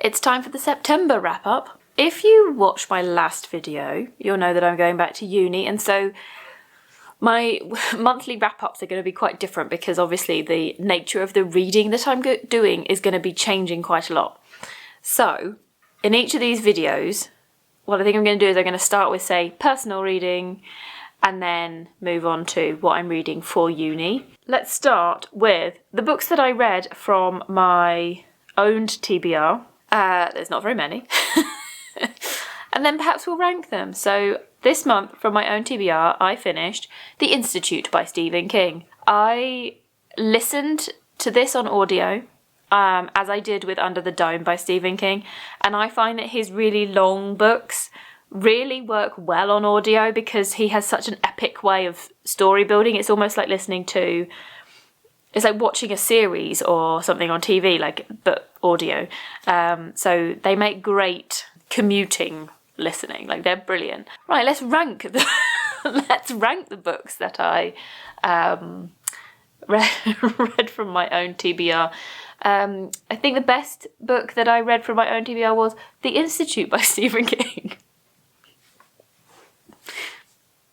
it's time for the September wrap-up. If you watched my last video, you'll know that I'm going back to uni, and so my monthly wrap-ups are going to be quite different because obviously the nature of the reading that I'm doing is going to be changing quite a lot. So, in each of these videos, what I think I'm going to do is I'm going to start with, say, personal reading, and then move on to what I'm reading for uni. Let's start with the books that I read from my owned TBR. There's not very many. And then perhaps we'll rank them. So this month, from my own TBR, I finished The Institute by Stephen King. I listened to this on audio, as I did with Under the Dome by Stephen King, and I find that his really long books really work well on audio because he has such an epic way of story building. It's almost like it's like watching a series or something on TV, but audio. So they make great commuting listening. They're brilliant. Right, let's rank the books that I read from my own TBR. I think the best book that I read from my own TBR was The Institute by Stephen King.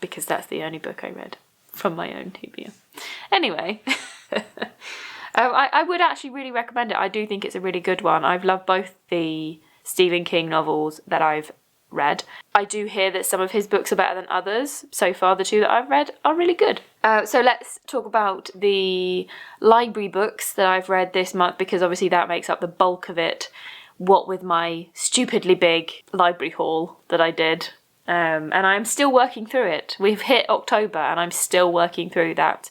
Because that's the only book I read from my own TBR. Anyway, I would actually really recommend it. I do think it's a really good one. I've loved both the Stephen King novels that I've read. I do hear that some of his books are better than others. So far, the two that I've read are really good. So let's talk about the library books that I've read this month, because obviously that makes up the bulk of it, what with my stupidly big library haul that I did. And I'm still working through it. We've hit October and I'm still working through that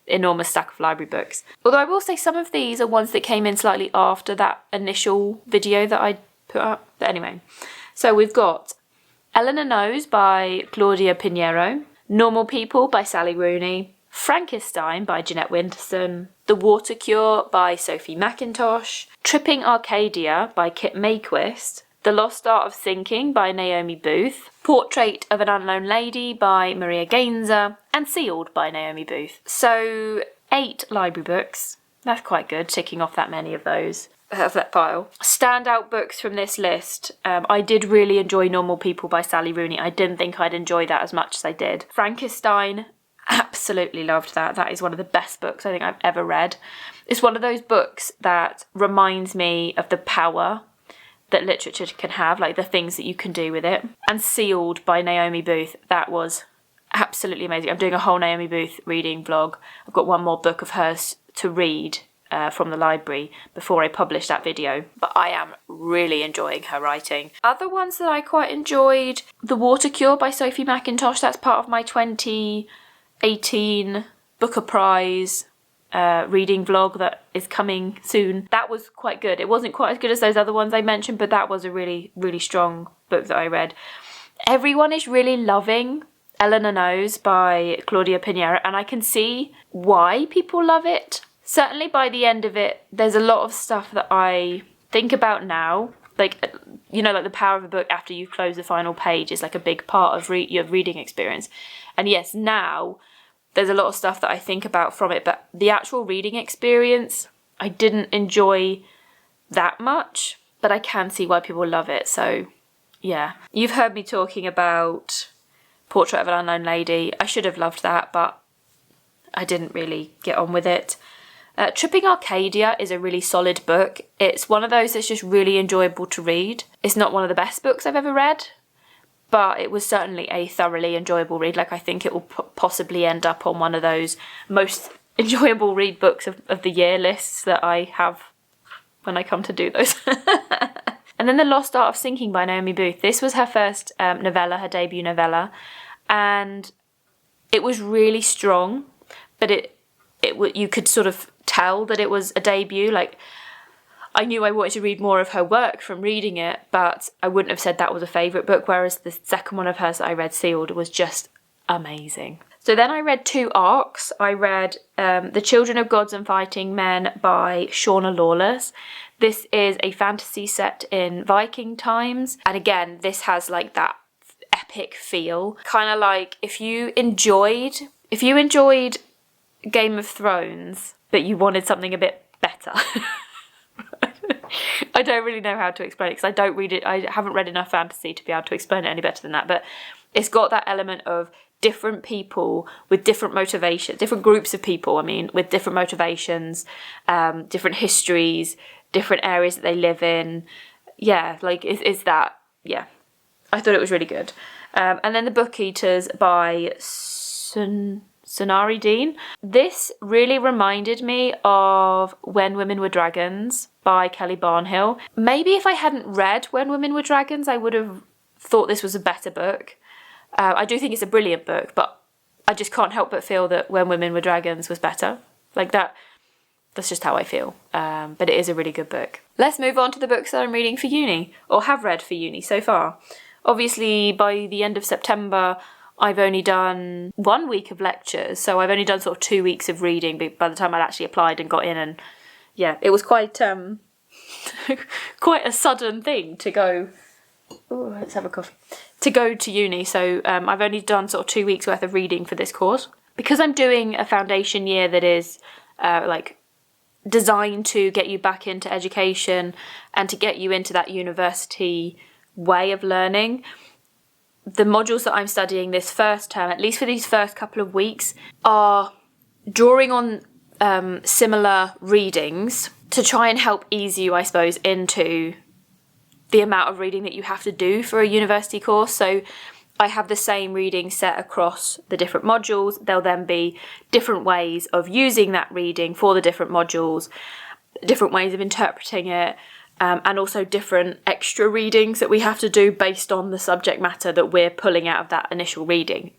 enormous stack of library books. Although I will say some of these are ones that came in slightly after that initial video that I put up. But anyway, so we've got Eleanor Knows by Claudia Pinheiro, Normal People by Sally Rooney, Frankenstein by Jeanette Winterson, The Water Cure by Sophie McIntosh, Tripping Arcadia by Kit Mayquist, The Lost Art of Thinking by Naomi Booth, Portrait of an Unknown Lady by Maria Gainza, and Sealed by Naomi Booth. So 8 library books. That's quite good, ticking off that many of those. Of that pile. Standout books from this list. I did really enjoy Normal People by Sally Rooney. I didn't think I'd enjoy that as much as I did. Frankenstein, absolutely loved that. That is one of the best books I think I've ever read. It's one of those books that reminds me of the power that literature can have, the things that you can do with it. And Sealed by Naomi Booth, that was absolutely amazing. I'm doing a whole Naomi Booth reading vlog. I've got one more book of hers to read from the library before I publish that video, but I am really enjoying her writing. Other ones that I quite enjoyed, The Water Cure by Sophie McIntosh. That's part of my 2018 Booker Prize reading vlog that is coming soon. That was quite good. It wasn't quite as good as those other ones I mentioned, but that was a really, really strong book that I read. Everyone is really loving Eleanor Knows by Claudia Pinheiro, and I can see why people love it. Certainly by the end of it, there's a lot of stuff that I think about now. The power of a book after you've closed the final page is a big part of your reading experience. And yes, now there's a lot of stuff that I think about from it, but the actual reading experience, I didn't enjoy that much, but I can see why people love it. So yeah, you've heard me talking about Portrait of an Unknown Lady. I should have loved that, but I didn't really get on with it. Tripping Arcadia is a really solid book. It's one of those that's just really enjoyable to read. It's not one of the best books I've ever read, but it was certainly a thoroughly enjoyable read. I think it will possibly end up on one of those most enjoyable read books of the year lists that I have when I come to do those. And then The Lost Art of Thinking by Naomi Booth. This was her first novella, her debut novella, and it was really strong, but you could sort of tell that it was a debut. I knew I wanted to read more of her work from reading it, but I wouldn't have said that was a favourite book, whereas the second one of hers that I read, Sealed, was just amazing. So then I read 2 arcs. I read The Children of Gods and Fighting Men by Shauna Lawless. This is a fantasy set in Viking times, and again, this has that epic feel. Kind of if you enjoyed Game of Thrones, but you wanted something a bit better. I don't really know how to explain it because I don't read it. I haven't read enough fantasy to be able to explain it any better than that. But it's got that element of different people with different motivations, different groups of people, with different motivations, different histories, different areas that they live in. Yeah, like it's that. Yeah, I thought it was really good. And then The Book Eaters by Sonari Dean. This really reminded me of When Women Were Dragons by Kelly Barnhill. Maybe if I hadn't read When Women Were Dragons, I would have thought this was a better book. I do think it's a brilliant book, but I just can't help but feel that When Women Were Dragons was better. Like that's just how I feel. But it is a really good book. Let's move on to the books that I'm reading for uni, or have read for uni so far. Obviously, by the end of September, I've only done 1 week of lectures, so I've only done sort of 2 weeks of reading by the time I'd actually applied and got in, and yeah, it was quite quite a sudden thing to go. Oh, let's have a coffee. To go to uni, so I've only done sort of 2 weeks worth of reading for this course. Because I'm doing a foundation year that is designed to get you back into education and to get you into that university way of learning. The modules that I'm studying this first term, at least for these first couple of weeks, are drawing on similar readings to try and help ease you, I suppose, into the amount of reading that you have to do for a university course. So I have the same reading set across the different modules. There'll then be different ways of using that reading for the different modules, different ways of interpreting it, and also different extra readings that we have to do based on the subject matter that we're pulling out of that initial reading.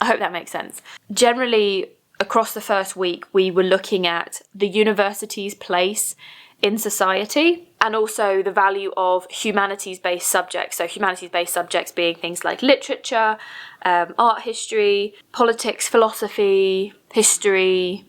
I hope that makes sense. Generally, across the first week, we were looking at the university's place in society and also the value of humanities-based subjects. So humanities-based subjects being things like literature, art history, politics, philosophy, history.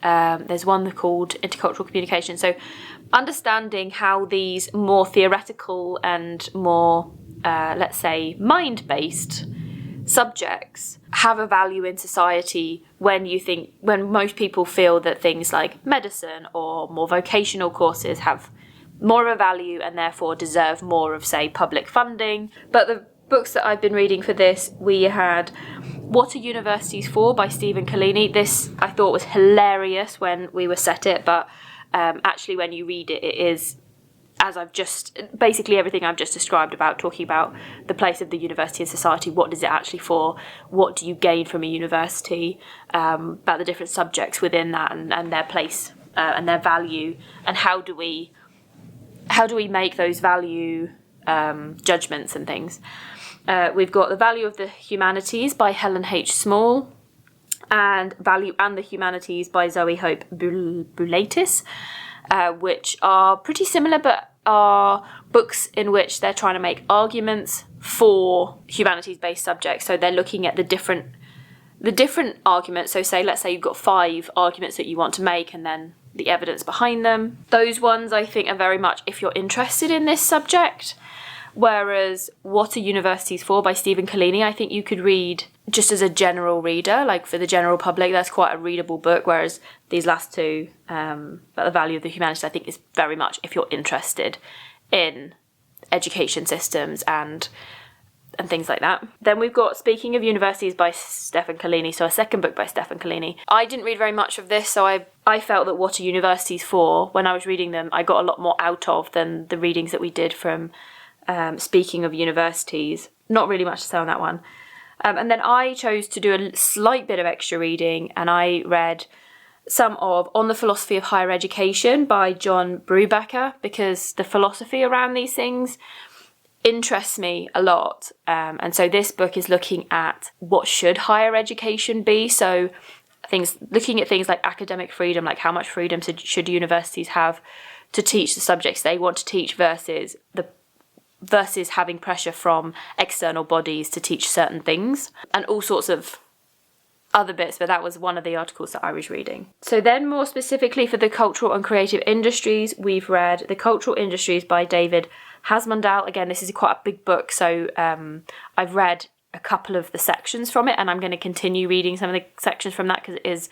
There's one called intercultural communication. So understanding how these more theoretical and more, let's say, mind-based subjects have a value in society when most people feel that things like medicine or more vocational courses have more of a value and therefore deserve more of, say, public funding. But the books that I've been reading for this, we had What Are Universities For by Stephen Collini. This I thought was hilarious when we were set it, but actually when you read it, it is, as basically everything I've just described about talking about the place of the university in society, what is it actually for, what do you gain from a university, about the different subjects within that and their place and their value, and how do we make those value judgments and things. We've got The Value of the Humanities by Helen H. Small, and Value and the Humanities by Zoe Hope Boulatis, which are pretty similar but are books in which they're trying to make arguments for humanities-based subjects. So they're looking at the different arguments. So let's say you've got 5 arguments that you want to make and then the evidence behind them. Those ones I think are very much if you're interested in this subject. Whereas What Are Universities For by Stephen Collini, I think you could read just as a general reader, like for the general public. That's quite a readable book, whereas these last two, about the value of the humanities, I think is very much if you're interested in education systems and things like that. Then we've got Speaking of Universities by Stephen Collini, so a second book by Stephen Collini. I didn't read very much of this, so I felt that What Are Universities For, when I was reading them, I got a lot more out of than the readings that we did from Speaking of Universities. Not really much to say on that one. And then I chose to do a slight bit of extra reading, and I read some of On the Philosophy of Higher Education by John Brubaker, because the philosophy around these things interests me a lot. And so this book is looking at what should higher education be. So looking at things like academic freedom, like how much freedom should universities have to teach the subjects they want to teach versus having pressure from external bodies to teach certain things, and all sorts of other bits, but that was one of the articles that I was reading. So then more specifically for the cultural and creative industries, we've read The Cultural Industries by David Hasmondale. Again, this is quite a big book, so I've read a couple of the sections from it, and I'm going to continue reading some of the sections from that because it is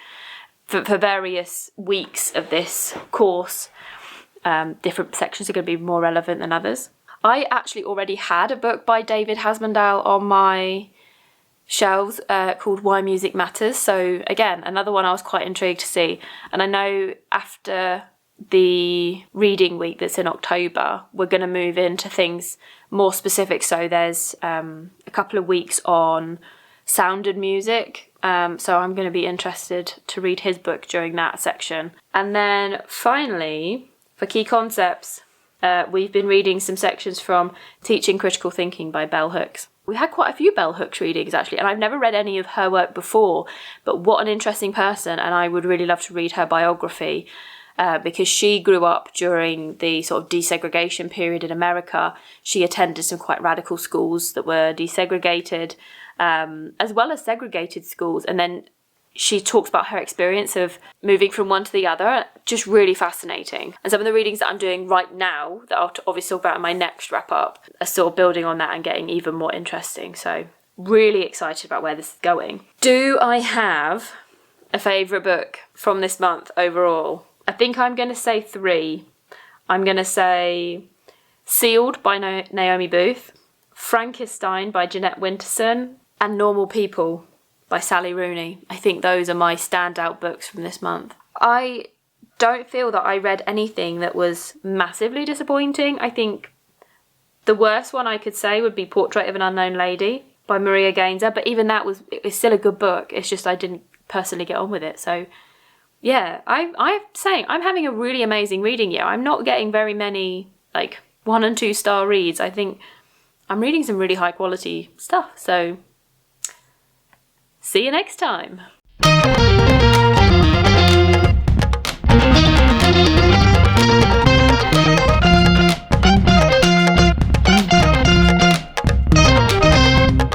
for various weeks of this course. different sections are going to be more relevant than others. I actually already had a book by David Hasmondale on my shelves called Why Music Matters. So again, another one I was quite intrigued to see. And I know after the reading week that's in October, we're going to move into things more specific. So there's a couple of weeks on sound and music. So I'm going to be interested to read his book during that section. And then finally, for key concepts, we've been reading some sections from Teaching Critical Thinking by Bell Hooks. We had quite a few Bell Hooks readings actually, and I've never read any of her work before, but what an interesting person, and I would really love to read her biography because she grew up during the sort of desegregation period in America. She attended some quite radical schools that were desegregated, as well as segregated schools, and then she talks about her experience of moving from one to the other. Just really fascinating. And some of the readings that I'm doing right now, that I'll obviously talk about in my next wrap up, are sort of building on that and getting even more interesting. So really excited about where this is going. Do I have a favourite book from this month overall? I think I'm going to say 3. I'm going to say Sealed by Naomi Booth, Frankenstein by Jeanette Winterson, and Normal People by Sally Rooney. I think those are my standout books from this month. I don't feel that I read anything that was massively disappointing. I think the worst one I could say would be Portrait of an Unknown Lady by Maria Gaynor, but even that was still a good book. It's just I didn't personally get on with it. So yeah, I'm saying I'm having a really amazing reading year. I'm not getting very many like 1 and 2 star reads. I think I'm reading some really high quality stuff. So see you next time.